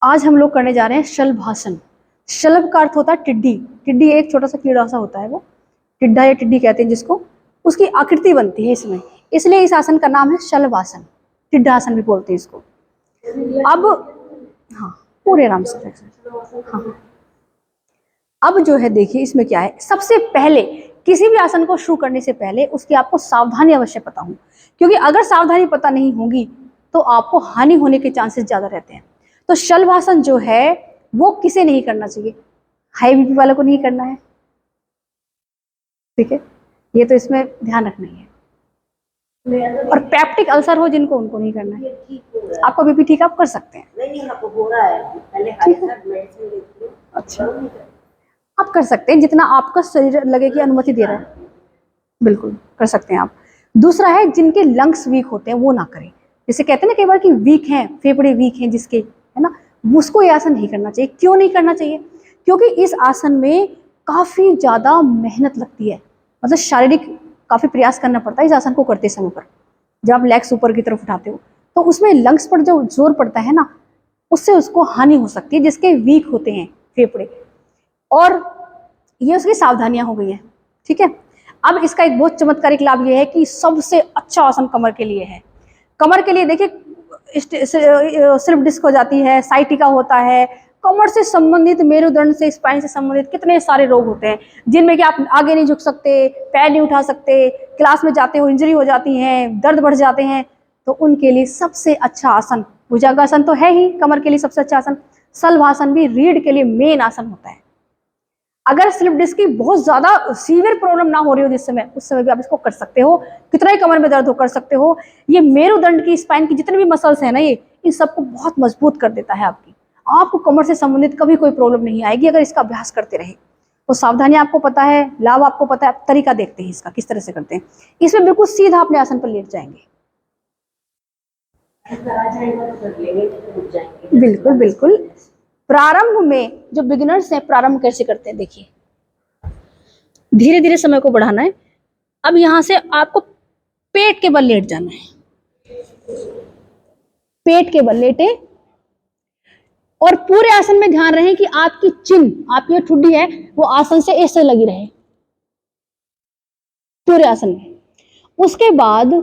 आज हम लोग करने जा रहे हैं शलभासन। शलभ का अर्थ होता है टिड्डी। टिड्डी एक छोटा सा कीड़ा सा होता है, वो टिड्डा या टिड्डी कहते हैं जिसको, उसकी आकृति बनती है इसमें, इसलिए इस आसन का नाम है शलभासन। टिड्डा आसन भी बोलते हैं इसको। अब हाँ, पूरे आराम से। हाँ, अब जो है देखिए इसमें क्या है। सबसे पहले किसी भी आसन को शुरू करने से पहले उसकी आपको सावधानी अवश्य पता हो, क्योंकि अगर सावधानी पता नहीं होगी तो आपको हानि होने के चांसेस ज्यादा रहते हैं। तो शलभासन जो है वो किसे नहीं करना चाहिए? हाई बीपी वालों को नहीं करना है, ठीक है, ये तो इसमें ध्यान रखना ही है। और पेप्टिक अल्सर हो जिनको, उनको नहीं करना है। आपको बीपी ठीक आप कर सकते हैं। नहीं, आपको हो रहा है, पहले अच्छा, आप कर सकते हैं जितना आपका शरीर लगे कि अनुमति दे रहा है, बिल्कुल कर सकते हैं आप। दूसरा है जिनके लंग्स वीक होते हैं वो ना करें। जैसे कहते हैं ना कई बार कि वीक हैं, फेफड़े वीक हैं जिसके, है ना, उसको ये आसन नहीं करना चाहिए। क्यों नहीं करना चाहिए? क्योंकि इस आसन में काफी ज्यादा मेहनत लगती है, मतलब शारीरिक काफी प्रयास करना पड़ता है इस आसन को करते समय पर। जब आप लेग्स ऊपर की तरफ उठाते हो तो उसमें लंग्स पर जो जोर पड़ता है ना, उससे उसको हानि हो सकती है, जिसके वीक होते हैं फेफड़े। और ये उसकी सावधानियां हो गई हैं, ठीक है। अब इसका एक बहुत चमत्कारिक लाभ ये है कि सबसे अच्छा आसन कमर के लिए है। कमर के लिए देखिए स्लिप डिस्क हो जाती है, साइटिका होता है, कमर से संबंधित, मेरुदंड से, स्पाइन से संबंधित कितने सारे रोग होते हैं जिनमें कि आप आगे नहीं झुक सकते, पैर नहीं उठा सकते, क्लास में जाते हो इंजरी हो जाती है, दर्द बढ़ जाते हैं, तो उनके लिए सबसे अच्छा आसन भुजंगासन तो है ही, कमर के लिए सबसे अच्छा आसन। शलभासन भी रीढ़ के लिए मेन आसन होता है। अगर स्लिप डिस्क की बहुत ज्यादा सीवियर प्रॉब्लम ना हो रही हो जिस समय, उस समय भी आप इसको कर सकते हो, कितना ही कमर में दर्द हो कर सकते हो। ये मेरुदंड की, स्पाइन की जितने भी मसल्स है ना, ये इन सबको बहुत मजबूत कर देता है आपकी। आपको कमर से संबंधित कभी कोई प्रॉब्लम नहीं आएगी अगर इसका अभ्यास करते रहे। तो सावधानी आपको पता है, लाभ आपको पता है, तरीका देखते हैं इसका किस तरह से करते हैं। इसमें बिल्कुल सीधा अपने आसन पर लेट जाएंगे, बिल्कुल बिल्कुल। प्रारंभ में जो बिगिनर्स हैं प्रारंभ कैसे करते हैं देखिए, धीरे धीरे समय को बढ़ाना है। अब यहां से आपको पेट के बल लेट जाना है, पेट के बल लेटे, और पूरे आसन में ध्यान रहे कि आपकी चिन्ह, आपकी जो ठुड्डी है वो आसन से ऐसे लगी रहे पूरे आसन में। उसके बाद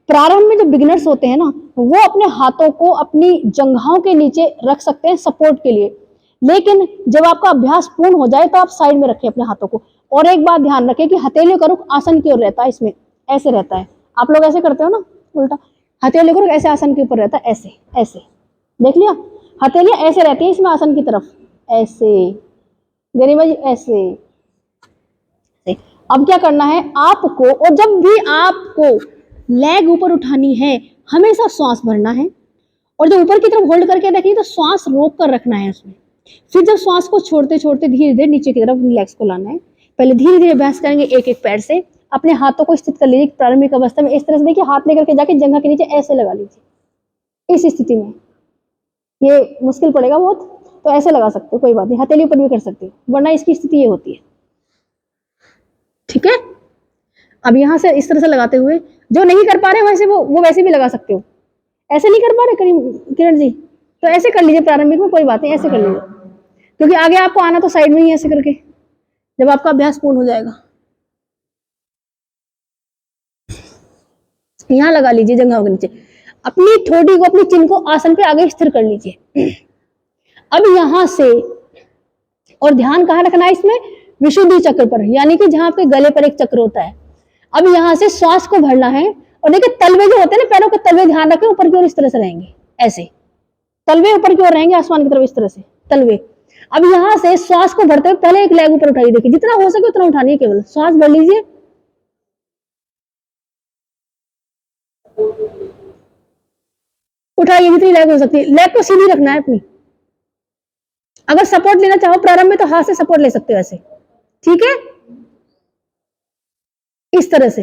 प्रारंभ में जो बिगिनर्स होते हैं ना, वो अपने हाथों को अपनी जंघाओं के नीचे रख सकते हैं सपोर्ट के लिए, लेकिन जब आपका अभ्यास पूर्ण हो जाए तो आप साइड में रखें अपने हाथों को। और एक बात ध्यान रखें कि हथेली का रुख आसन की ओर रहता है, इसमें ऐसे रहता है। आप लोग ऐसे करते हो ना, उल्टा हथेली का रुख ऐसे आसन के ऊपर रहता है, ऐसे ऐसे, देख लिया, हथेलियां ऐसे रहती है इसमें आसन की तरफ, ऐसे, गरिमा जी ऐसे। अब क्या करना है आपको, और जब भी आपको लेग ऊपर उठानी है हमेशा श्वास भरना है, और जब ऊपर की तरफ होल्ड करके रखिए तो श्वास रोक कर रखना है उसमें। फिर जब श्वास को छोड़ते छोड़ते धीरे धीरे नीचे की तरफ लेग्स को लाना है। पहले धीरे धीरे अभ्यास करेंगे एक एक पैर से। अपने हाथों को स्थित कर लीजिए प्रारंभिक अवस्था में, इस तरह से देखिए, हाथ लेकर के जाके जंघा के नीचे ऐसे लगा लीजिए। इस स्थिति में ये मुश्किल पड़ेगा बहुत, तो ऐसे लगा सकते हो, कोई बात नहीं, हथेली ऊपर भी कर सकते हो, वरना इसकी स्थिति ये होती है, ठीक है। अब यहां से इस तरह से लगाते हुए, जो नहीं कर पा रहे वैसे वो वैसे भी लगा सकते हो। ऐसे नहीं कर पा रहे किरण जी, तो ऐसे कर लीजिए प्रारंभिक में, कोई बात नहीं, ऐसे कर लीजिए, क्योंकि आगे आपको आना तो साइड में ही ऐसे करके, जब आपका अभ्यास पूर्ण हो जाएगा। यहां लगा लीजिए जंघाओं के नीचे, अपनी ठोड़ी को, अपनी चिन्ह को आसन पे आगे स्थिर कर लीजिए। अब यहां से, और ध्यान कहां रखना है इसमें, विशुद्धि चक्र पर, यानी कि जहां आपके गले पर एक चक्र होता है। अब यहां से श्वास को भरना है, और देखिए तलवे जो होते हैं ना, पैरों के तलवे ध्यान रखें ऊपर की ओर इस तरह से रहेंगे, ऐसे तलवे ऊपर की ओर रहेंगे आसमान की तरफ, इस तरह से तलवे। अब यहां से श्वास को भरते हुए पहले एक लेग ऊपर उठाइए, देखिए जितना हो सके उतना उठानी है, केवल श्वास भर लीजिए, उठाइए जितनी लेग हो सकती है, लेग को सीधी रखना है अपनी। अगर सपोर्ट लेना चाहो प्रारंभ में तो हाथ से सपोर्ट ले सकते हो ऐसे, ठीक है, इस तरह से।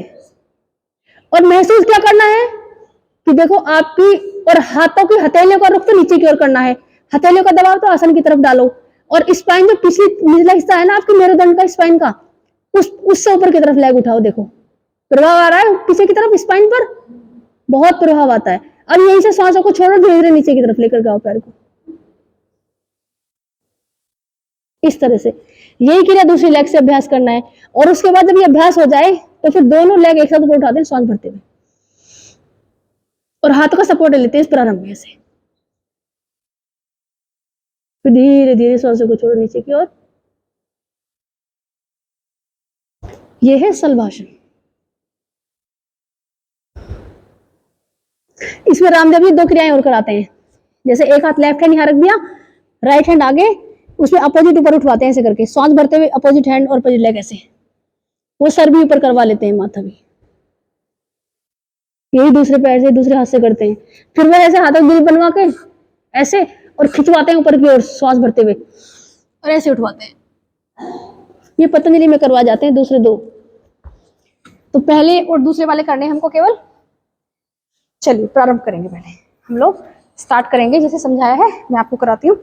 और महसूस क्या करना है कि देखो आपकी, और हाथों की हथेलियों का रुख तो नीचे की ओर करना है, हथेलियों का दबाव तो आसन की तरफ डालो, और स्पाइन जो पिछली निचला हिस्सा है ना आपके मेरुदंड का, स्पाइन का, उससे ऊपर की तरफ लेग उठाओ, देखो प्रभाव आ रहा है पीछे की तरफ, स्पाइन पर बहुत प्रभाव आता है। अब यहीं से सांसों को छोड़ो, धीरे धीरे नीचे की तरफ लेकर जाओ पैर को, इस तरह से। यही क्रिया दूसरी लेग से अभ्यास करना है। और उसके बाद जब ये अभ्यास हो जाए तो फिर दोनों लेग एक साथ ऊपर उठाते हैं श्वास भरते हुए, और हाथों का सपोर्ट ले लेते हैं इस प्रारंभ में से। फिर धीरे धीरे श्वासों को छोड़ो नीचे की ओर। यह है सलभाषण। इसमें रामदेव जी दो क्रियाएं और कराते हैं। जैसे एक हाथ लेफ्ट हैंड यहां रख दिया, राइट हैंड आगे, उसमें अपोजिट ऊपर उठवाते हैं ऐसे करके, श्वास भरते हुए अपोजिट हैंड और अपोजिट लेग ऐसे। वो सर भी ऊपर करवा लेते हैं, माथा भी। यही दूसरे पैर से दूसरे हाथ से करते हैं। फिर वो ऐसे हाथों दिल बनवा के ऐसे और खिंचवाते हैं ऊपर की ओर श्वास भरते हुए, और ऐसे उठवाते हैं। ये पतंजलि में करवा जाते हैं दूसरे दो। तो पहले और दूसरे वाले करने हमको केवल। चलिए प्रारंभ करेंगे। पहले हम लोग स्टार्ट करेंगे जैसे समझाया है, मैं आपको कराती हूँ।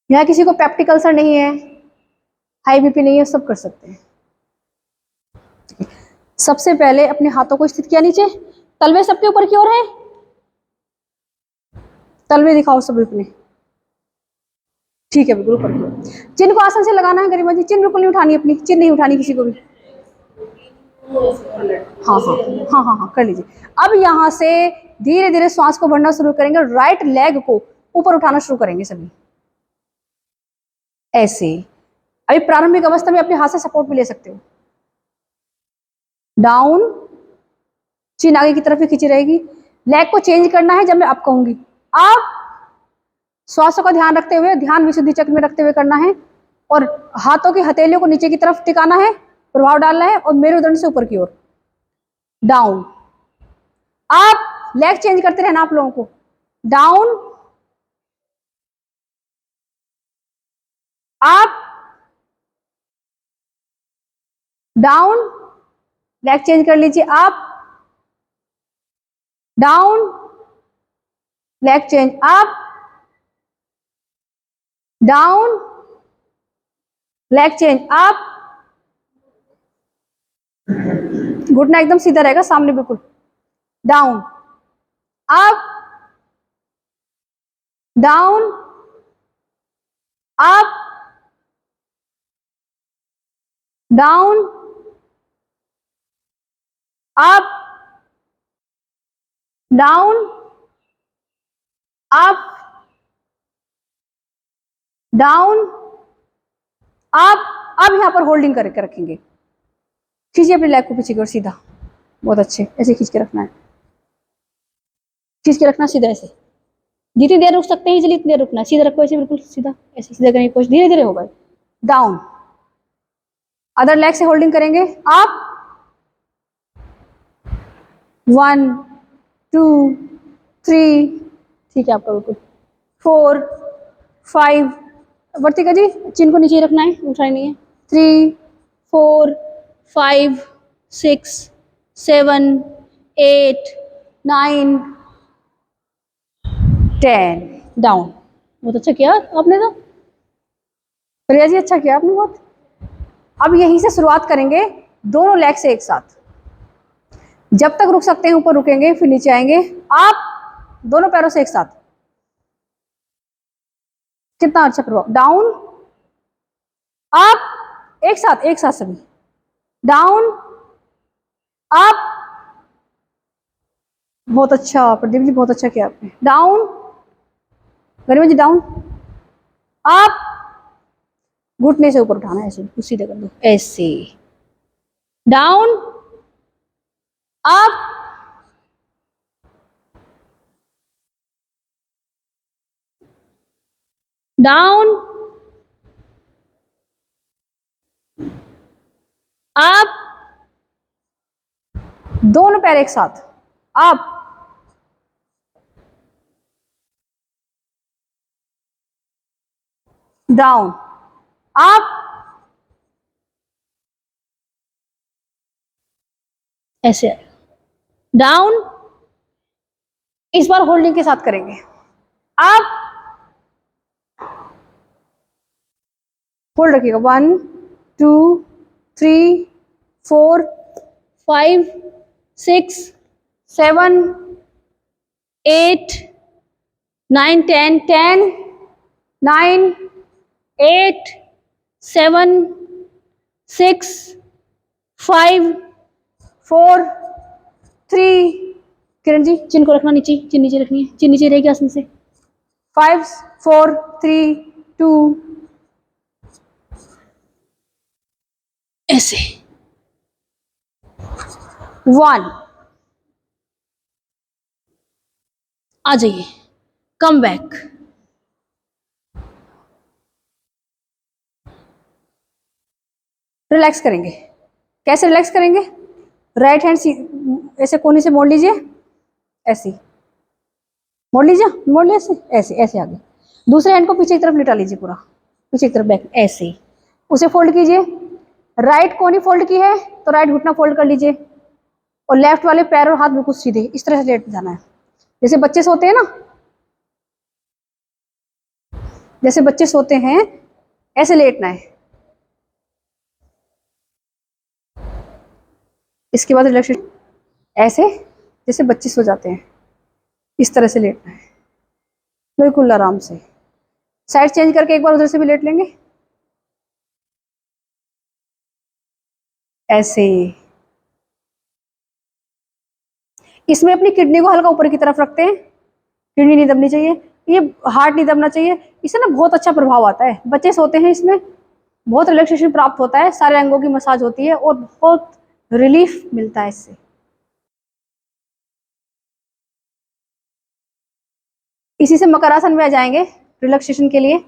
यहाँ किसी को पेप्टिक अल्सर नहीं है, हाई बीपी नहीं है, सब कर सकते हैं। सबसे पहले अपने हाथों को स्थित किया नीचे, तलवे सबके ऊपर की ओर है। तलवे दिखाओ सब अपने, ठीक है, बिल्कुल ऊपर की ओर। चिन्ह को आसन से लगाना है गरिमा जी, चिन्ह बिल्कुल नहीं उठानी, अपनी चिन्ह नहीं उठानी किसी को भी। हाँ हाँ हाँ हाँ हाँ, कर लीजिए। अब यहाँ से धीरे धीरे श्वास को भरना शुरू करेंगे, राइट लेग को ऊपर उठाना शुरू करेंगे सभी ऐसे। अभी प्रारंभिक अवस्था में अपने हाथ से सपोर्ट भी ले सकते हो। डाउन, चिन आगे की तरफ ही खींची रहेगी। लेग को चेंज करना है जब मैं अप कहूंगी। आप श्वासों का ध्यान रखते हुए, ध्यान विशुद्धि चक्र में रखते हुए करना है, और हाथों की हथेलियों को नीचे की तरफ टिकाना है, प्रभाव डालना है, और मेरुदंड से ऊपर की ओर। डाउन, आप लेग चेंज करते रहना आप लोगों को। डाउन, आप, डाउन, लेग चेंज कर लीजिए। आप, डाउन, लेग चेंज। आप, डाउन, लेग चेंज। आप, घुटना एकदम सीधा रहेगा सामने बिल्कुल। डाउन, आप, डाउन, आप, डाउन, आप, डाउन, आप, डाउन, आप। अब यहां पर होल्डिंग करके रखेंगे। खींचिए अपने लेग को पीछे की ओर सीधा, बहुत अच्छे, ऐसे खींच के रखना है, खींच के रखना सीधा ऐसे। जितनी देर रुक सकते हैं इजीली इतनी देर रुकना है। सीधा रखो ऐसे बिल्कुल सीधा, ऐसे सीधा करने की कोशिश, धीरे धीरे होगा। डाउन, अदर लेग से होल्डिंग करेंगे। आप, 1 2 3, ठीक है आपका बिल्कुल। 4 5, वर्तिका जी चिन को नीचे रखना है, उठाना नहीं है। 3 4 5 6 7 8 9 10, डाउन। बहुत अच्छा किया आपने तो, प्रिया जी अच्छा किया आपने बहुत। अब यहीं से शुरुआत करेंगे दोनों लेग से एक साथ। जब तक रुक सकते हैं ऊपर रुकेंगे, फिर नीचे आएंगे। आप दोनों पैरों से एक साथ, कितना अच्छा प्रभाव। डाउन, आप, एक साथ सभी। डाउन, आप, बहुत अच्छा प्रदीप जी, बहुत अच्छा किया आपने। डाउन, गरिमा जी डाउन, आप, घुटने से ऊपर उठाना है ऐसे, सीधे कर दो ऐसे। डाउन, आप, डाउन, आप, दोनों पैर एक साथ। आप, डाउन, आप, ऐसे। डाउन, इस बार होल्डिंग के साथ करेंगे। आप, होल्ड रखिएगा। 1 2 3 4 5 6 7 8 9 10 10 9 8 7 6 5 4 3। किरण जी चिन को रखना नीचे, चिन नीचे रखनी है, चिन नीचे रहेगी आसन से। 5 4 3 2 ऐसे 1। आ जाइए, कम बैक। रिलैक्स करेंगे। कैसे रिलैक्स करेंगे? राइट हैंड ऐसे कोने से मोड़ लीजिए, ऐसे मोड़ लीजिए, मोड़ लिया ऐसे, ऐसे ऐसे आगे। दूसरे हैंड को पीछे की तरफ लिटा लीजिए, पूरा पीछे की तरफ बैक, ऐसे उसे फोल्ड कीजिए। राइट कोनी फोल्ड की है तो राइट घुटना फोल्ड कर लीजिए, और लेफ्ट वाले पैर और हाथ बिल्कुल सीधे इस तरह से लेट जाना है, जैसे बच्चे सोते हैं ना, जैसे बच्चे सोते हैं ऐसे लेटना है। इसके बाद रिलैक्सेशन ऐसे, जैसे बच्चे सो जाते हैं इस तरह से लेटना है, बिल्कुल आराम से। साइड चेंज करके एक बार उधर से भी लेट लेंगे, ऐसे। इसमें अपनी किडनी को हल्का ऊपर की तरफ रखते हैं, किडनी नहीं दबनी चाहिए, ये हार्ट नहीं दबना चाहिए। इससे ना बहुत अच्छा प्रभाव आता है, बच्चे सोते हैं इसमें बहुत रिलैक्सेशन प्राप्त होता है, सारे अंगों की मसाज होती है और बहुत रिलीफ मिलता है इससे। इसी से मकरासन में आ जाएंगे रिलैक्सेशन के लिए।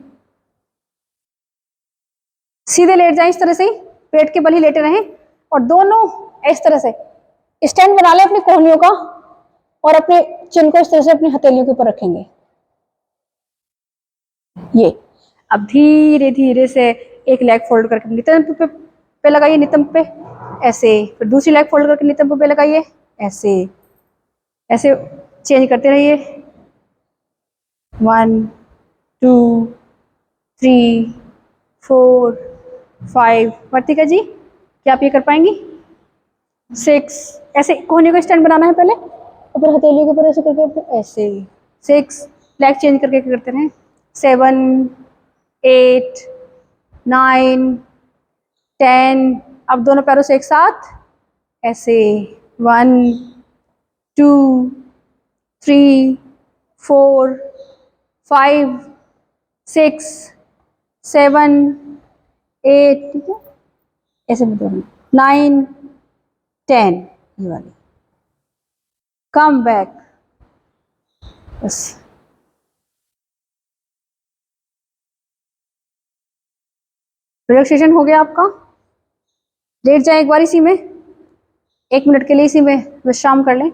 सीधे लेट जाएं इस तरह से ही, पेट के बल ही लेटे रहें, और दोनों इस तरह से स्टैंड बना लें अपनी कोहनियों का, और अपने चिन को इस तरह से अपनी हथेलियों के ऊपर रखेंगे। ये अब धीरे धीरे से एक लेग फोल्ड करके नितंब पे लगाइए, नितंब पे ऐसे, फिर दूसरी लेग फोल्ड करके नितंब पे लगाइए, ऐसे ऐसे चेंज करते रहिए। 1 2 3 4 5। वर्तिका जी क्या आप ये कर पाएंगी? 6। ऐसे कोहनी को स्टैंड बनाना है पहले, और फिर हथेलियों के ऊपर ऐसे करके ऐसे 6 लेग चेंज करके करते रहें। 7 8 9 10। अब दोनों पैरों से एक साथ ऐसे 1 2 3 4 5 6 7 8, ठीक है, ऐसे भी दोनों 9 10। ये वाली कम बैक, बस। रिलैक्सेशन हो गया आपका। लेट जाए एक बार इसी में, 1 मिनट के लिए इसी में विश्राम कर लें।